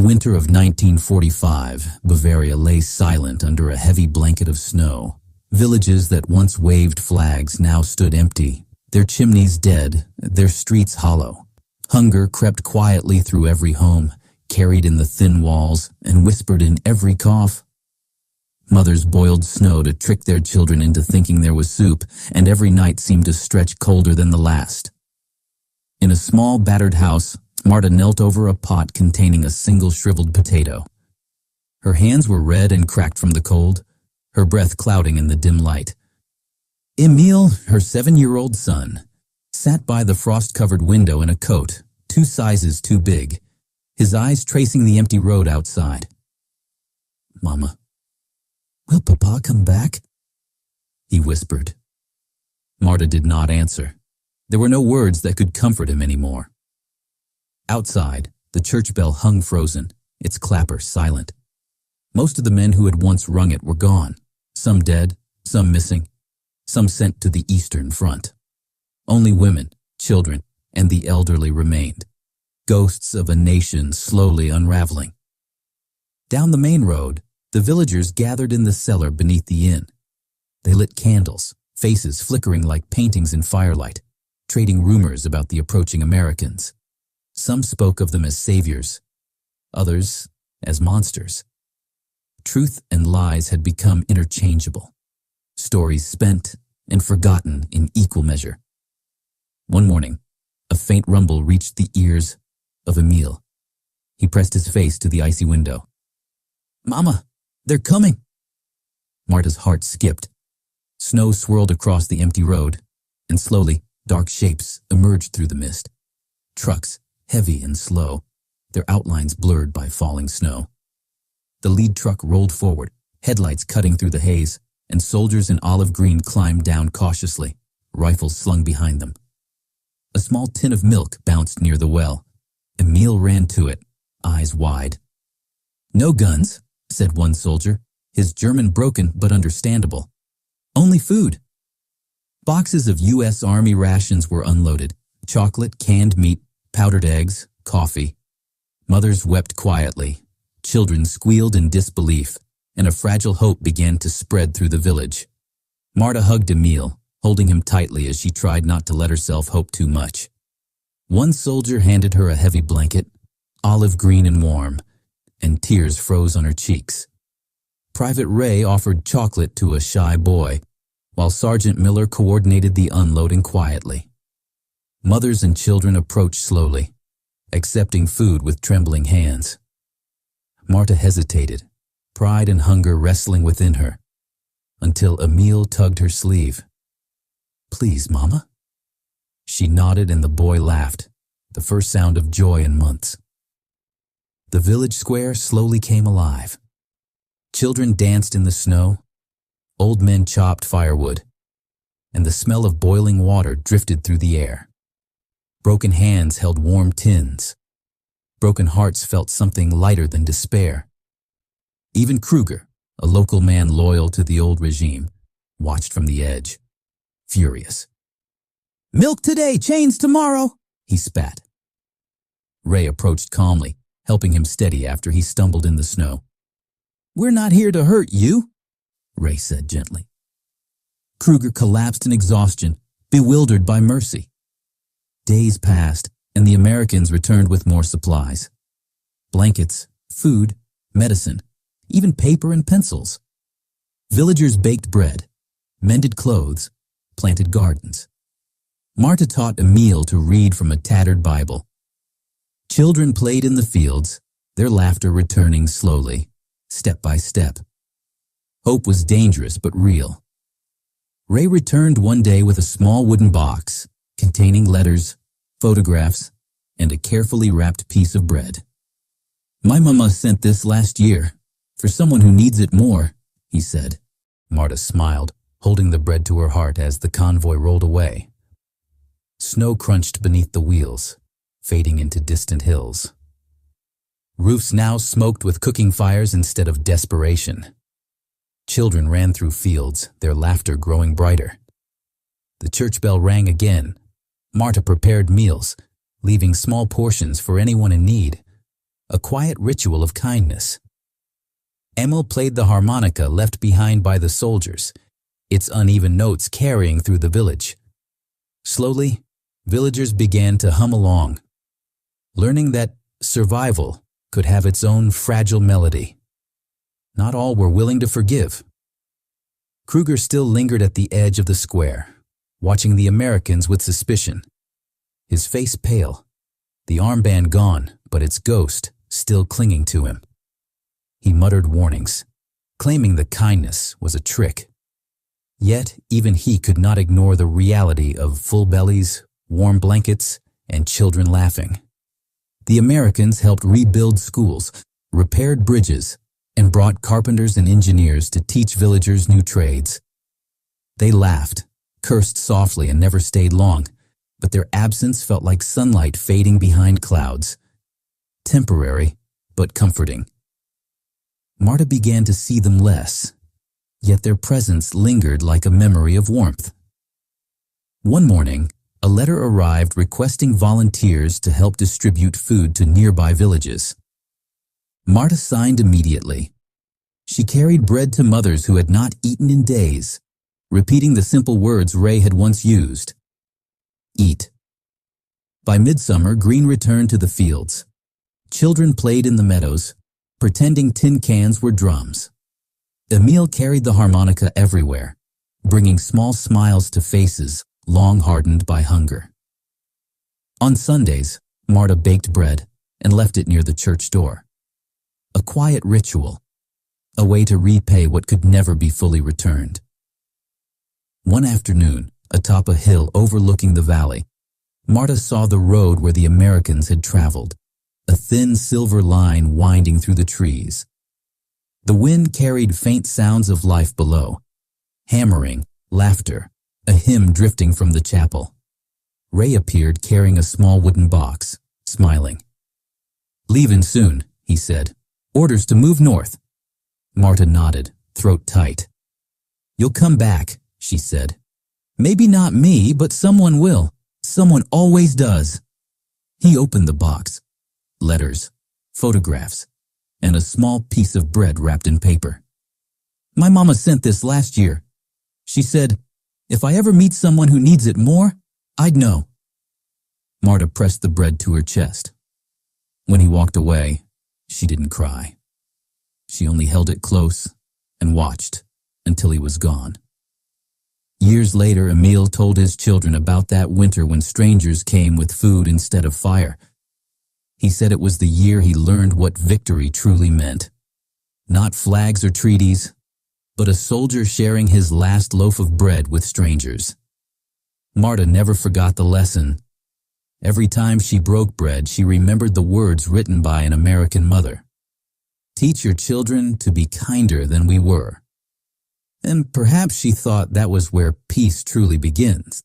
winter of 1945, Bavaria lay silent under a heavy blanket of snow. Villages that once waved flags now stood empty, their chimneys dead, their streets hollow. Hunger crept quietly through every home, carried in the thin walls, and whispered in every cough. Mothers boiled snow to trick their children into thinking there was soup, and every night seemed to stretch colder than the last. In a small, battered house, Marta knelt over a pot containing a single shriveled potato. Her hands were red and cracked from the cold, her breath clouding in the dim light. Emil, her 7-year-old son, sat by the frost-covered window in a coat, 2 sizes too big, his eyes tracing the empty road outside. "Mama, will Papa come back?" he whispered. Marta did not answer. There were no words that could comfort him anymore. Outside, the church bell hung frozen, its clapper silent. Most of the men who had once rung it were gone, some dead, some missing, some sent to the Eastern Front. Only women, children, and the elderly remained, ghosts of a nation slowly unraveling. Down the main road, the villagers gathered in the cellar beneath the inn. They lit candles, faces flickering like paintings in firelight, trading rumors about the approaching Americans. Some spoke of them as saviors, others as monsters. Truth and lies had become interchangeable, stories spent and forgotten in equal measure. One morning, a faint rumble reached the ears of Emil. He pressed his face to the icy window. "Mama, they're coming!" Marta's heart skipped. Snow swirled across the empty road, and slowly, dark shapes emerged through the mist. Trucks, heavy and slow, their outlines blurred by falling snow. The lead truck rolled forward, headlights cutting through the haze, and soldiers in olive green climbed down cautiously, rifles slung behind them. A small tin of milk bounced near the well. Emil ran to it, eyes wide. "No guns," said one soldier, his German broken but understandable. "Only food." Boxes of U.S. Army rations were unloaded, chocolate, canned meat, powdered eggs, coffee. Mothers wept quietly, children squealed in disbelief, and a fragile hope began to spread through the village. Marta hugged Emil, holding him tightly as she tried not to let herself hope too much. One soldier handed her a heavy blanket, olive green and warm, and tears froze on her cheeks. Private Ray offered chocolate to a shy boy, while Sergeant Miller coordinated the unloading quietly. Mothers and children approached slowly, accepting food with trembling hands. Marta hesitated, pride and hunger wrestling within her, until Emil tugged her sleeve. "Please, Mama." She nodded and the boy laughed, the first sound of joy in months. The village square slowly came alive. Children danced in the snow, old men chopped firewood, and the smell of boiling water drifted through the air. Broken hands held warm tins. Broken hearts felt something lighter than despair. Even Kruger, a local man loyal to the old regime, watched from the edge, furious. "Milk today, chains tomorrow," he spat. Ray approached calmly, helping him steady after he stumbled in the snow. "We're not here to hurt you," Ray said gently. Kruger collapsed in exhaustion, bewildered by mercy. Days passed, and the Americans returned with more supplies. Blankets, food, medicine, even paper and pencils. Villagers baked bread, mended clothes, planted gardens. Marta taught Emil to read from a tattered Bible. Children played in the fields, their laughter returning slowly, step by step. Hope was dangerous but real. Ray returned one day with a small wooden box containing letters, photographs, and a carefully wrapped piece of bread. "My mama sent this last year, for someone who needs it more," he said. Marta smiled, holding the bread to her heart as the convoy rolled away. Snow crunched beneath the wheels, fading into distant hills. Roofs now smoked with cooking fires instead of desperation. Children ran through fields, their laughter growing brighter. The church bell rang again. Marta prepared meals, leaving small portions for anyone in need. a quiet ritual of kindness. Emil played the harmonica left behind by the soldiers, its uneven notes carrying through the village. Slowly, villagers began to hum along, learning that survival could have its own fragile melody. Not all were willing to forgive. Kruger still lingered at the edge of the square, watching the Americans with suspicion. His face pale, the armband gone, but its ghost still clinging to him. He muttered warnings, claiming the kindness was a trick. Yet even he could not ignore the reality of full bellies, warm blankets, and children laughing. The Americans helped rebuild schools, repaired bridges, and brought carpenters and engineers to teach villagers new trades. They laughed, cursed softly, and never stayed long, but their absence felt like sunlight fading behind clouds. Temporary, but comforting. Marta began to see them less, yet their presence lingered like a memory of warmth. One morning, a letter arrived requesting volunteers to help distribute food to nearby villages. Marta signed immediately. She carried bread to mothers who had not eaten in days, repeating the simple words Ray had once used. Eat. By midsummer, Green returned to the fields. Children played in the meadows, pretending tin cans were drums. Emil carried the harmonica everywhere, bringing small smiles to faces long hardened by hunger. On Sundays, Marta baked bread and left it near the church door. A quiet ritual, a way to repay what could never be fully returned. One afternoon, atop a hill overlooking the valley, Marta saw the road where the Americans had traveled, a thin silver line winding through the trees. The wind carried faint sounds of life below, hammering, laughter, a hymn drifting from the chapel. Ray appeared carrying a small wooden box, smiling. "Leavin' soon," he said. "Orders to move north." Marta nodded, throat tight. "You'll come back," she said. "Maybe not me, but someone will. Someone always does." He opened the box. Letters, photographs, and a small piece of bread wrapped in paper. "My mama sent this last year. She said, if I ever meet someone who needs it more, I'd know." Marta pressed the bread to her chest. When he walked away, she didn't cry. She only held it close and watched until he was gone. Years later, Emil told his children about that winter when strangers came with food instead of fire. He said it was the year he learned what victory truly meant. Not flags or treaties, but a soldier sharing his last loaf of bread with strangers. Marta never forgot the lesson. Every time she broke bread, she remembered the words written by an American mother. "Teach your children to be kinder than we were." And perhaps she thought that was where peace truly begins.